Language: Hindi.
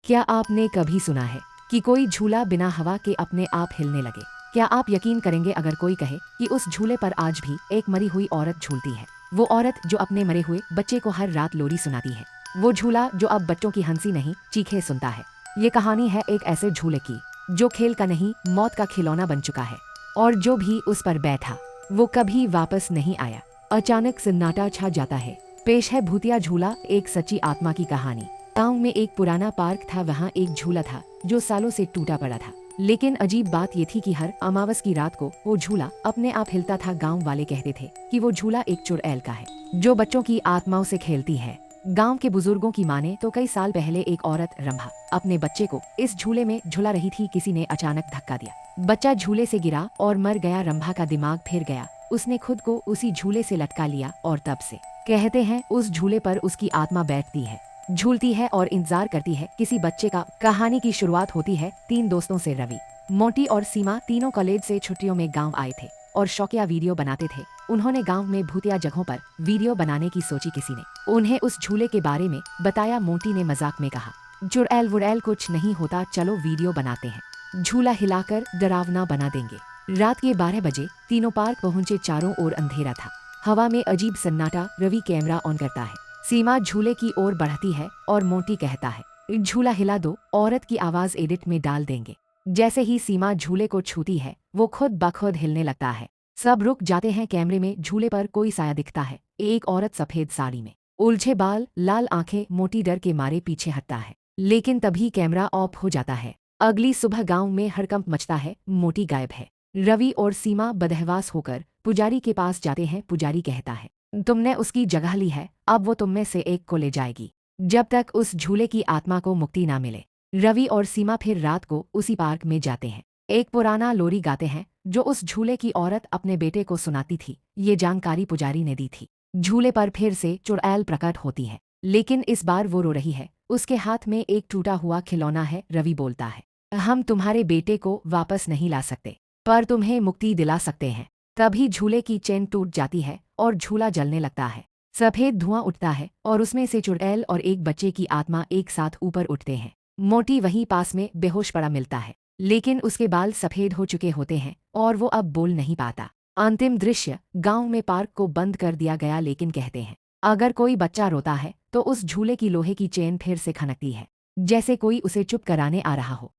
क्या आपने कभी सुना है कि कोई झूला बिना हवा के अपने आप हिलने लगे? क्या आप यकीन करेंगे अगर कोई कहे कि उस झूले पर आज भी एक मरी हुई औरत झूलती है? वो औरत जो अपने मरे हुए बच्चे को हर रात लोरी सुनाती है। वो झूला जो अब बच्चों की हंसी नहीं चीखें सुनता है। ये कहानी है एक ऐसे झूले की जो खेल का नहीं मौत का खिलौना बन चुका है। और जो भी उस पर बैठा वो कभी वापस नहीं आया। अचानक सन्नाटा छा जाता है। पेश है भूतिया झूला, एक सच्ची आत्मा की कहानी। गांव में एक पुराना पार्क था। वहाँ एक झूला था जो सालों से टूटा पड़ा था। लेकिन अजीब बात ये थी कि हर अमावस की रात को वो झूला अपने आप हिलता था। गांव वाले कहते थे कि वो झूला एक चुड़ैल का है जो बच्चों की आत्माओं से खेलती है। गांव के बुजुर्गों की माने तो कई साल पहले एक औरत रंभा अपने बच्चे को इस झूले में झुला रही थी। किसी ने अचानक धक्का दिया, बच्चा झूले से गिरा और मर गया। रंभा का दिमाग फिर गया। उसने खुद को उसी झूले से लटका लिया और तब से कहते हैं उस झूले पर उसकी आत्मा बैठती है, झूलती है और इंतजार करती है किसी बच्चे का। कहानी की शुरुआत होती है तीन दोस्तों से। रवि, मोंटी और सीमा तीनों कॉलेज से छुट्टियों में गांव आए थे और शौकिया वीडियो बनाते थे। उन्होंने गांव में भूतिया जगहों पर वीडियो बनाने की सोची। किसी ने उन्हें उस झूले के बारे में बताया। मोंटी ने मजाक में कहा, चुड़ैल वुड़ैल कुछ नहीं होता, चलो वीडियो बनाते हैं, झूला हिलाकर डरावना बना देंगे। रात के 12 बजे तीनों पार्क पहुंचे। चारों ओर अंधेरा था, हवा में अजीब सन्नाटा। रवि कैमरा ऑन करता है, सीमा झूले की ओर बढ़ती है और मोंटी कहता है, झूला हिला दो, औरत की आवाज एडिट में डाल देंगे। जैसे ही सीमा झूले को छूती है वो खुद ब खुद हिलने लगता है। सब रुक जाते हैं। कैमरे में झूले पर कोई साया दिखता है। एक औरत सफेद साड़ी में, उलझे बाल, लाल आंखें। मोंटी डर के मारे पीछे हटता है, लेकिन तभी कैमरा ऑफ हो जाता है। अगली सुबह गांव में हड़कंप मचता है। मोंटी गायब है। रवि और सीमा बदहवास होकर पुजारी के पास जाते हैं। पुजारी कहता है, तुमने उसकी जगह ली है, अब वो तुम में से एक को ले जाएगी जब तक उस झूले की आत्मा को मुक्ति ना मिले। रवि और सीमा फिर रात को उसी पार्क में जाते हैं। एक पुराना लोरी गाते हैं जो उस झूले की औरत अपने बेटे को सुनाती थी। ये जानकारी पुजारी ने दी थी। झूले पर फिर से चुड़ैल प्रकट होती है, लेकिन इस बार वो रो रही है। उसके हाथ में एक टूटा हुआ खिलौना है। रवि बोलता है, हम तुम्हारे बेटे को वापस नहीं ला सकते, पर तुम्हें मुक्ति दिला सकते हैं। तभी झूले की चेन टूट जाती है और झूला जलने लगता है। सफेद धुआं उठता है और उसमें से चुड़ैल और एक बच्चे की आत्मा एक साथ ऊपर उठते हैं। मोंटी वहीं पास में बेहोश पड़ा मिलता है, लेकिन उसके बाल सफेद हो चुके होते हैं और वो अब बोल नहीं पाता। अंतिम दृश्य, गांव में पार्क को बंद कर दिया गया, लेकिन कहते हैं अगर कोई बच्चा रोता है तो उस झूले की लोहे की चेन फिर से खनकती है, जैसे कोई उसे चुप कराने आ रहा हो।